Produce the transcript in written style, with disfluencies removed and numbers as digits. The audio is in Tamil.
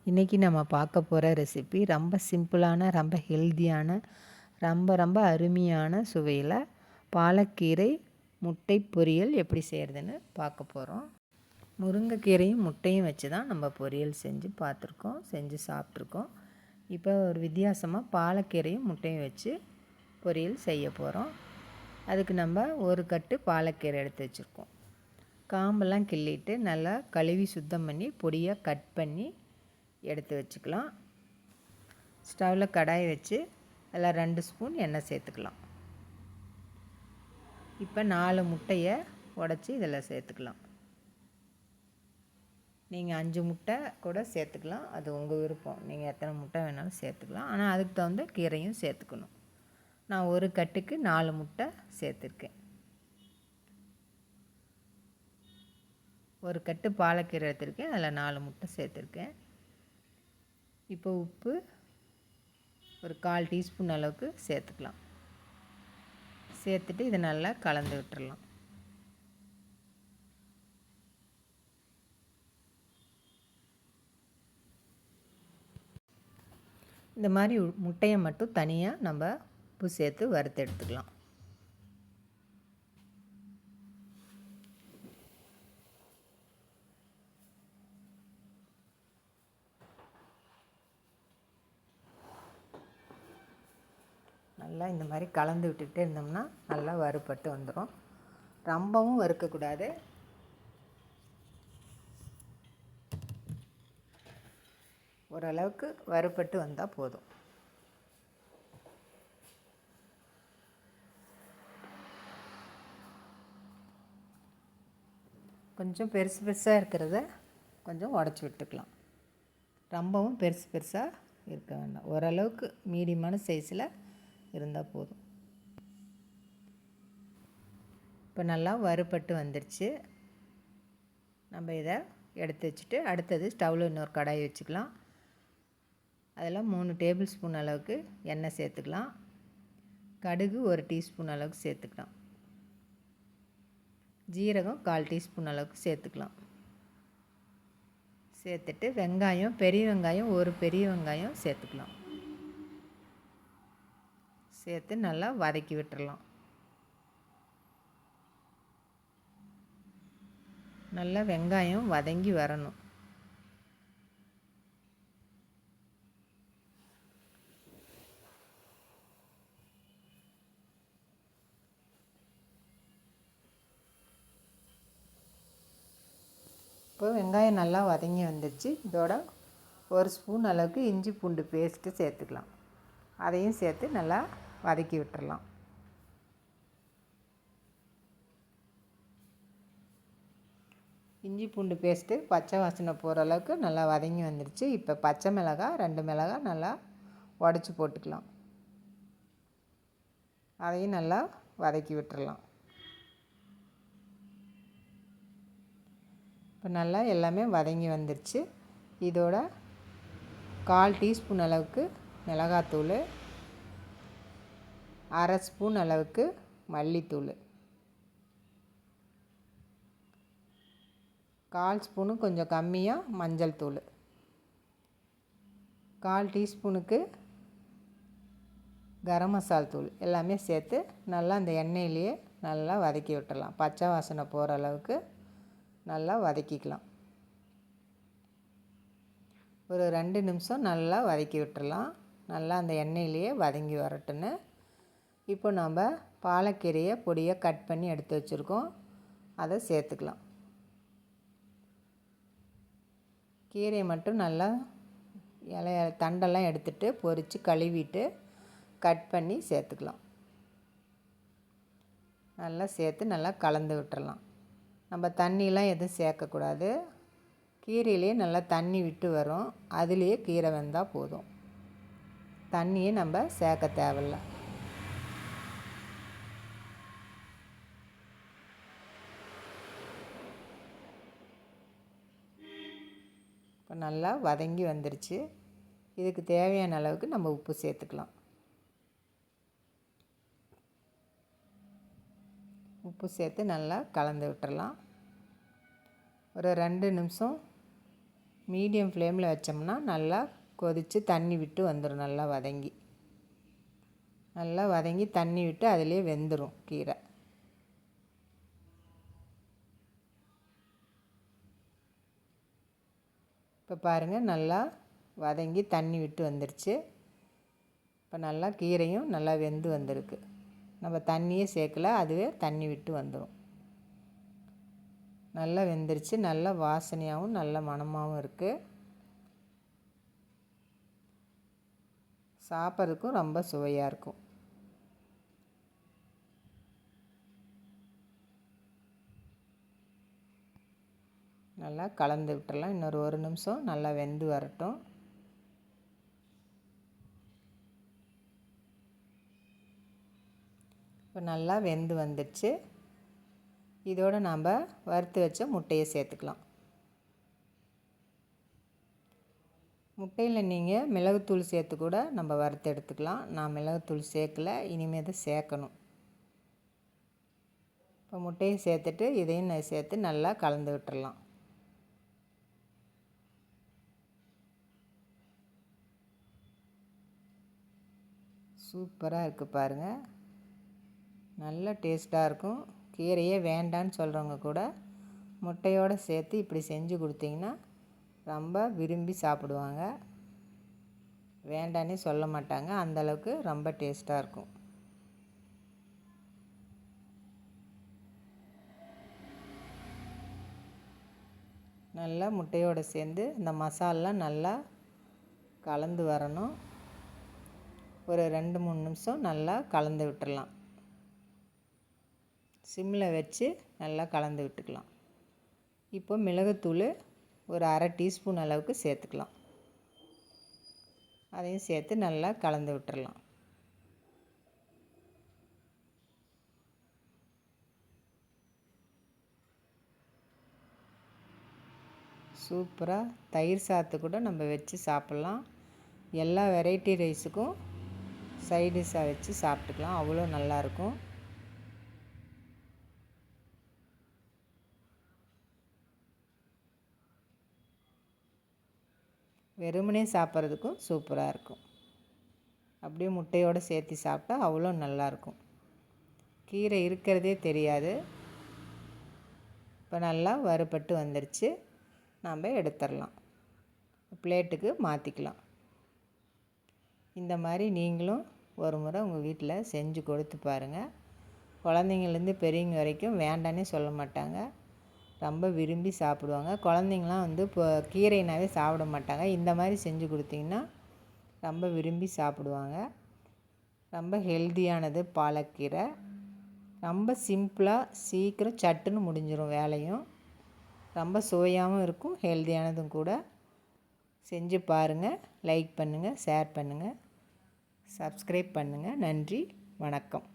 இன்றைக்கி நம்ம பார்க்க போகிற ரெசிபி ரொம்ப சிம்பிளான, ரொம்ப ஹெல்தியான, ரொம்ப அருமையான சுவையில் பாலக்கீரை முட்டை பொரியல் எப்படி செய்கிறதுன்னு பார்க்க போகிறோம். முருங்கைக்கீரையும் முட்டையும் வச்சு தான் நம்ம பொரியல் செஞ்சு பார்த்துருக்கோம், செஞ்சு சாப்பிட்ருக்கோம். இப்போ ஒரு வித்தியாசமாக பாலக்கீரையும் முட்டையும் வச்சு பொரியல் செய்ய போகிறோம். அதுக்கு நம்ம ஒரு கட்டு பாலக்கீரை எடுத்து வச்சுருக்கோம். காம்பெல்லாம் கிள்ளிட்டு நல்லா கழுவி சுத்தம் பண்ணி பொடியாக கட் பண்ணி எடுத்து வச்சுக்கலாம். ஸ்டவ்வில் கடாய் வச்சு அதில் 2 ஸ்பூன் எண்ணெய் சேர்த்துக்கலாம். இப்போ 4 முட்டையை உடச்சி இதில் சேர்த்துக்கலாம். நீங்கள் 5 முட்டை கூட சேர்த்துக்கலாம், அது உங்கள் விருப்பம். நீங்கள் எத்தனை முட்டை வேணாலும் சேர்த்துக்கலாம். ஆனால் அதுக்கு தகுந்த கீரையும் சேர்த்துக்கணும். நான் ஒரு கட்டுக்கு 4 முட்டை சேர்த்துருக்கேன். ஒரு கட்டு பாலக்கீரை எடுத்திருக்கேன், அதில் 4 முட்டை சேர்த்துருக்கேன். இப்போ உப்பு ஒரு 1/4 டீஸ்பூன் அளவுக்கு சேர்த்துக்கலாம். சேர்த்துட்டு இதை நல்லா கலந்து விட்டுறலாம். இந்த மாதிரி முட்டையை மட்டும் தனியாக நம்ம உப்பு சேர்த்து வறுத்து எடுத்துக்கலாம். நல்லா இந்த மாதிரி கலந்து விட்டுகிட்டே இருந்தோம்னா நல்லா வறுபட்டு வந்துடும். ரொம்பவும் வறுக்கக்கூடாது. ஓரளவுக்கு வறுபட்டு வந்தால் போதும். கொஞ்சம் பெருசு பெருசாக இருக்கிறத கொஞ்சம் உடச்சி விட்டுக்கலாம். ரொம்பவும் பெருசு பெருசாக இருக்க வேண்டாம். ஓரளவுக்கு மீடியமான சைஸில் இருந்தால் போதும். இப்போ நல்லா வறுபட்டு வந்துடுச்சு. நம்ம இதை எடுத்து வச்சுட்டு அடுத்தது ஸ்டவ்வில் இன்னொரு கடாய் வச்சுக்கலாம். அதில் 3 டேபிள் ஸ்பூன் அளவுக்கு எண்ணெய் சேர்த்துக்கலாம். கடுகு 1 டீஸ்பூன் அளவுக்கு சேர்த்துக்கலாம். ஜீரகம் 1/4 டீஸ்பூன் அளவுக்கு சேர்த்துக்கலாம். சேர்த்துட்டு வெங்காயம், பெரிய வெங்காயம் ஒரு பெரிய வெங்காயம் சேர்த்துக்கலாம். சேர்த்து நல்லா வதக்கி விட்டுறலாம். நல்லா வெங்காயம் வதங்கி வரணும். இப்போ வெங்காயம் நல்லா வதங்கி வந்துடுச்சு. இதோட 1 ஸ்பூன் அளவுக்கு இஞ்சி பூண்டு பேஸ்ட்டு சேர்த்துக்கலாம். அதையும் சேர்த்து நல்லா வதக்கி விட்டுறலாம். இஞ்சி பூண்டு பேஸ்ட்டு பச்சை வாசனை போகிற அளவுக்கு நல்லா வதங்கி வந்துடுச்சு. இப்போ பச்சை மிளகாய் 2 மிளகாய் நல்லா உடச்சி போட்டுக்கலாம். அதையும் நல்லா வதக்கி விட்டுறலாம். இப்போ நல்லா எல்லாமே வதங்கி வந்துடுச்சு. இதோட 1/4 டீஸ்பூன் அளவுக்கு மிளகாத்தூள், 1/2 ஸ்பூன் அளவுக்கு மல்லித்தூள், 1/4 ஸ்பூனு கொஞ்சம் கம்மியாக மஞ்சள் தூள், 1/4 டீஸ்பூனுக்கு கரம் மசால் தூள் எல்லாமே சேர்த்து நல்லா அந்த எண்ணெயிலேயே நல்லா வதக்கி விட்டுடலாம். பச்சை வாசனை போகிற அளவுக்கு நல்லா வதக்கிக்கலாம். ஒரு 2 நிமிஷம் நல்லா வதக்கி விட்டுறலாம். நல்லா அந்த எண்ணெயிலேயே வதங்கி வரட்டுன்னு. இப்போ நம்ம பாலக்கீரையை பொடியாக கட் பண்ணி எடுத்து வச்சுருக்கோம், அதை சேர்த்துக்கலாம். கீரையை மட்டும் நல்லா இலைய தண்டெல்லாம் எடுத்துகிட்டு பொரித்து கழுவிட்டு கட் பண்ணி சேர்த்துக்கலாம். நல்லா சேர்த்து நல்லா கலந்து விட்டுறலாம். நம்ம தண்ணியெலாம் எதுவும் சேர்க்கக்கூடாது. கீரையிலே நல்லா தண்ணி விட்டு வரும், அதுலேயே கீரை வெந்தால் போதும். தண்ணியை நம்ம சேர்க்க தேவையில்லை. இப்போ நல்லா வதங்கி வந்துடுச்சு. இதுக்கு தேவையான அளவுக்கு நம்ம உப்பு சேர்த்துக்கலாம். உப்பு சேர்த்து நல்லா கலந்து விட்டுறலாம். ஒரு 2 நிமிஷம் மீடியம் ஃப்ளேமில் வச்சோம்னா நல்லா கொதித்து தண்ணி விட்டு வந்துடும். நல்லா வதங்கி தண்ணி விட்டு அதிலே வெந்துடும் கீரை. இப்போ பாருங்கள், நல்லா வதங்கி தண்ணி விட்டு வந்துருச்சு. இப்போ நல்லா கீரையும் நல்லா வெந்து வந்திருக்கு. நம்ம தண்ணியே சேர்க்கல, அதுவே தண்ணி விட்டு வந்துடும். நல்லா வெந்துருச்சு. நல்ல வாசனையாகவும் நல்ல மணமாகவும் இருக்குது. சாப்பிட்றதுக்கும் ரொம்ப சுவையாக இருக்கும். நல்லா கலந்து விட்டுறலாம். இன்னொரு 1 நிமிஷம் நல்லா வெந்து வரட்டும். இப்போ நல்லா வெந்து வந்துடுச்சு. இதோடு நாம் வறுத்து வச்ச முட்டையை சேர்த்துக்கலாம். முட்டையில் நீங்கள் மிளகுத்தூள் சேர்த்து கூட நம்ம வறுத்து எடுத்துக்கலாம். நான் மிளகுத்தூள் சேர்க்கல, இனிமேல் தான் சேர்க்கணும். இப்போ முட்டையை சேர்த்துட்டு இதையும் சேர்த்து நல்லா கலந்து விட்டுறலாம். சூப்பராக இருக்குது பாருங்கள். நல்ல டேஸ்ட்டாக இருக்கும். கீரையே வேண்டான்னு சொல்கிறவங்க கூட முட்டையோடு சேர்த்து இப்படி செஞ்சு கொடுத்தீங்கன்னா ரொம்ப விரும்பி சாப்பிடுவாங்க. வேண்டானே சொல்ல மாட்டாங்க. அந்தளவுக்கு ரொம்ப டேஸ்ட்டாக இருக்கும். நல்லா முட்டையோடு சேர்ந்து இந்த மசாலெலாம் நல்லா கலந்து வரணும். ஒரு 2-3 நிமிஷம் நல்லா கலந்து விட்டுடலாம். சிம்மில் வச்சு நல்லா கலந்து விட்டுக்கலாம். இப்போ மிளகுத்தூள் ஒரு 1/2 டீஸ்பூன் அளவுக்கு சேர்த்துக்கலாம். அதையும் சேர்த்து நல்லா கலந்து விட்டுறலாம். சூப்பராக தயிர் சாத்து கூட நம்ம வச்சு சாப்பிட்லாம். எல்லா வெரைட்டி ரைஸுக்கும் சைடிஷ்ஷாக வச்சு சாப்பிட்டுக்கலாம். அவ்வளோ நல்லாயிருக்கும். வெறுமனே சாப்பிட்றதுக்கும் சூப்பராக இருக்கும். அப்படியே முட்டையோடு சேர்த்து சாப்பிட்டா அவ்வளோ நல்லாயிருக்கும். கீரை இருக்கிறதே தெரியாது. இப்போ நல்லா வறுபட்டு வந்துடுச்சு. நாம் எடுத்துடலாம். பிளேட்டுக்கு மாற்றிக்கலாம். இந்த மாதிரி நீங்களும் ஒரு முறை உங்கள் வீட்டில் செஞ்சு கொடுத்து பாருங்கள். குழந்தைங்கள்லேருந்து பெரியவங்க வரைக்கும் வேண்டானே சொல்ல மாட்டாங்க. ரொம்ப விரும்பி சாப்பிடுவாங்க. குழந்தைங்களாம் இப்போ கீரைனாவே சாப்பிட மாட்டாங்க. இந்த மாதிரி செஞ்சு கொடுத்தீங்கன்னா ரொம்ப விரும்பி சாப்பிடுவாங்க. ரொம்ப ஹெல்தியானது பாலக்கீரை. ரொம்ப சிம்பிளாக சீக்கிரம் சட்டுன்னு முடிஞ்சிடும் வேலையும். ரொம்ப சுவையாகவும் இருக்கும், ஹெல்தியானதும் கூட. செஞ்சு பாருங்கள். லைக் பண்ணுங்கள், ஷேர் பண்ணுங்கள், சப்ஸ்கிரைப் பண்ணுங்கள். நன்றி, வணக்கம்.